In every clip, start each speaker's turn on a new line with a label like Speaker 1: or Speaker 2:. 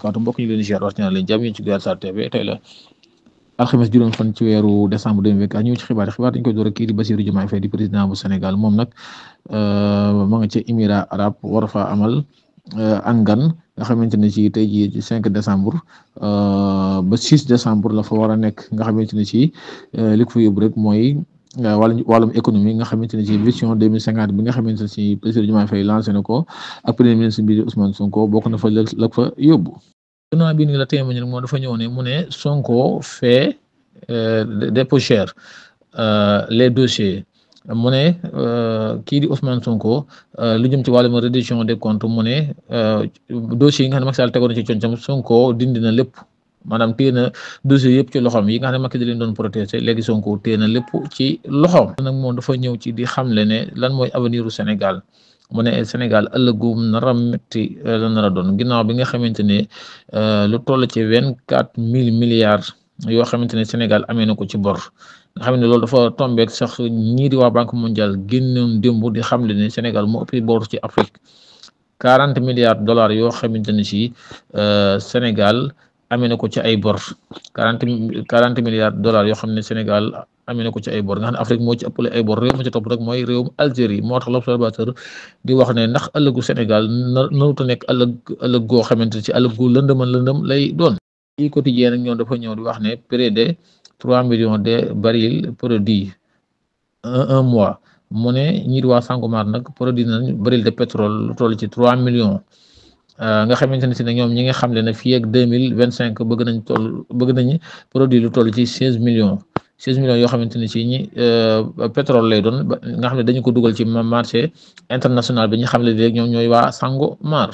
Speaker 1: barakaatu mbokk ñu leen ziar waxtaan leen jàmm ci Guyaar Sarr TV tey la alxames juróom fan ci weeru décembre 2024 ñëw ci xibaar dañ koy door a kii di Bassirou Diomaye Faye di président bu Sénégal moom nag ma nga ca Émirats arabes war fa amal angan nga xamante ne ci tey jii ci 5 décembre ba 6 décembre la fa war a nekk nga xamante ne ci li ko fa yóbbu rek mooy wàllum économie nga xamante ne ci vision 2050 bi nga xamante ne ci président Diomaye Faye lancé na ko ak premier ministre bi Ousmane Sonko bokk na fa la fa yóbbu. gannaaw bi ni la téeméer moom dafa ñëw ne mu ne Sonko fait déposer les dossiers mu ne kii di Ousmane Sonko lu jëm ci wàllum reddition des comptes mu ne dossiers yi nga xam ne Macky Sall tegoon na ci concam Sonko dindi na lépp. maanaam téye na dossier yëpp ci loxoom yi nga xam ne Macky da leen doon protéger léegi Sonko téye na lépp ci loxoom. nag moom dafa ñëw ci di xamle ne lan mooy avenir u Sénégal mu ne Sénégal ëllëgum nar a métti la nar a doon ginnaaw bi nga xamante ne lu toll ci 24 000 milliards yoo xamante ne Sénégal amee na ko ci bor nga xam ne loolu dafa tombeek sax ñii di waa Banque mondiale génnoon démb di xamle ne Sénégal moo ëpp bor ci Afrique 40 milliards dollars yoo xamante ne ci Sénégal. amee na ko ci ay bor 40 milliards dollars yoo xam ne Sénégal amee na ko ci ay bor nga xam ne Afrique moo ci ëppale ay bor réew ma ci topp rek mooy réewum Algérie moo tax l'observateur di wax ne ndax ëllëgu Sénégal naruta nekk ëllëg goo xamante ne ci ëllëg gu lëndëm lay doon. lii quotidien nag ñoom dafa ñëw di wax ne près de 3 millions de barils produits un mois mu ne ñii di waa Sangomar nag produit nañ baril de pétrole lu toll ci 3 millions. nga xamante ne si ne ñoom ñi nga xam ne fii ak 2025 bëgg nañ produit lu toll ci 16 millions yoo xamante ne si ñi pétrole lay doon nga xam ne dañu ko dugal ci marché international bi ñu xam ne léegi ñoom ñooy waa Sangomar.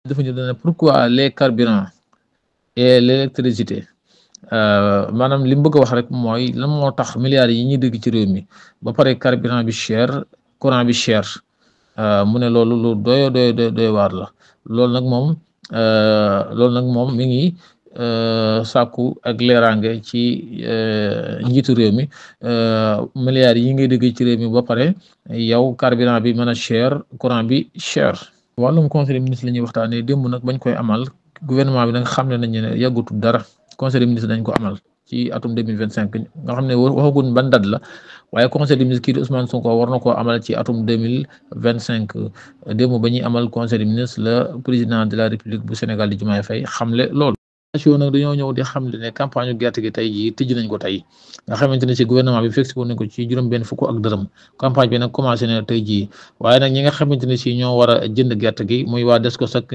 Speaker 1: dafa ñu ne pourquoi les carburants et l'électricité maanaam li mu bëgg a wax rek mooy lan moo tax milliards yi ñuy dégg ci réew mi ba pare carburant bi cher courant bi cher mu ne loolu lu doy waar la. loolu nag moom mi ngi sàkku ak leeraange ci njiitu réew mi milliards yi ngay dégg ci réew mi ba pare yow carburant bi mën a cher courant bi cher. wàllum conseil des ministres la ñuy waxtaanee démb nag bañ koy amal gouvernement bi nag xam ne nañ ne yàggutul dara conseil des ministres dañ ko amal ci atum 2025 nga xam ne waxagun ban date la. waaye conseil des ministres kii di Ousmane Sonko war na koo amal ci atum 2025 démb ba ñuy amal conseil des ministres la président de la république bu Sénégal di Diomaye Faye xamle loolu. nag dañoo ñëw di xamle ne campagne gerte gi tey jii tijji nañ ko tey nga xamante ne ci gouvernement bi fixé woon nañ ko ci juróom-benn fukk ak dërëm campagne bi nag commencé na tey jii waaye nag ñi nga xamante ne si ñoo war a jënd gerte gi muy waa Descos ak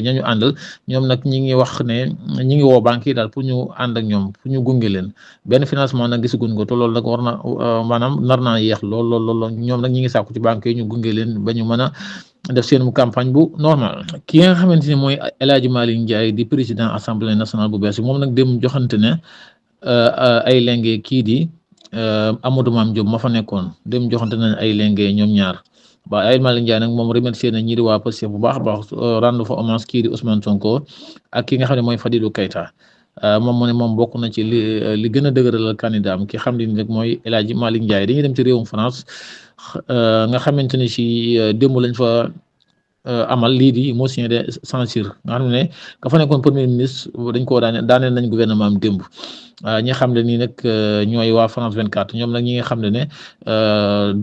Speaker 1: ñañu àndal ñoom nag ñi ngi wax ne ñi ngi woo banques yi daal pour ñu ànd ak ñoom pour ñu gunge leen benn financement nag gisaguñ ko te loolu nag war na maanaam nar naa yéex lool ñoom nag ñi ngi sàkku ci banques yi ñu gunge leen ba ñu mën a def seen campagne bu normal ki nga xamante ni mooy El Hadji Malick Ndiaye di président assemblée nationale bu bees bi moom nag dem joxante ne ay lenge kii di Amadou Mame Diop ma fa nekkoon dem joxante nañ ay lenge ñoom ñaar ba El Hadji Malick Ndiaye nag moom remercier na ñi di waa Pastef bu baax a baax rendre fa hommage kii di Ousmane Sonko ak ki nga xam ne mooy Fadilou Keita moom mu ne moom bokk na ci li gën a dëgëral candidat am ki xam ne rek mooy El Hadji Malick Ndiaye dañuy dem ci réewum France nga xamante ne si démb lañ fa amal lii di motion de censure nga xam ne ka fa nekkoon premier ministre dañ koo daaneel nañ gouvernement am démb ñi xam ne nii nag ñooy waa France 24 ñoom nag ñi nga xam ne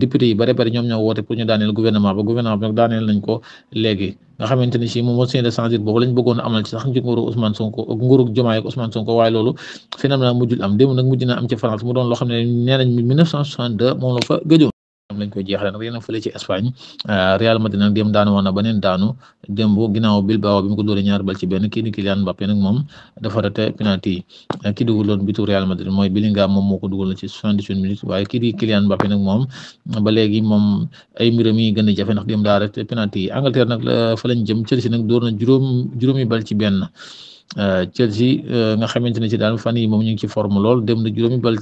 Speaker 1: député yi bari ñoom ñoo woote pour ñu daaneel gouvernement bi nag daaneel nañ ko léegi nga xamante ni si moom motion de censure boobu lañ bëggoon a amal ci sax nguuru Ousmane Sonko nguuru Diomaye ak Ousmane Sonko waaye loolu finalement mujjul am démb nag mujj na am ci France mu doon loo xam ne nee nañ 1962 moom la fa gëjoon lañ koy jeexale nag yéen a fële ci Espagne Real Madrid nag dem daanu woon na beneen daanu démb ginnaaw Bilbao bi mu ko dóoree ñaar bal ci benn kii di Kylian Mbappé nag moom dafa raté penalty ki dugaloon bitu Real Madrid mooy Bellingham moom moo ko dugal ci 78 minutes waaye kii di Kylian Mbappé nag moom ba léegi moom ay mbiram yi gën a jafe ndax dem daa raté penalty Angleterre nag fa lañ jëm Chelsea nag dóor na juróomi bal ci benn Chelsea nga xamante ne ci daal fan yi moom ñu ngi ci forme lool dem na juróomi bal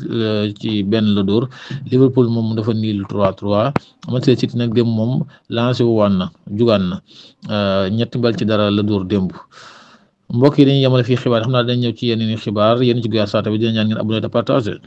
Speaker 1: ci benn la dóor Liverpool moom dafa niil 3-3 Manchester City nag dem moom lancé wu waan na jugaan na ñetti bal ci dara la dóor démb mbokk yi dañuy yemale fii xibaar xam naa dañ ñëw ci yeneen xibaar yéen ci Guyaar Sarr bi dina ñaan ngeen abonné te partager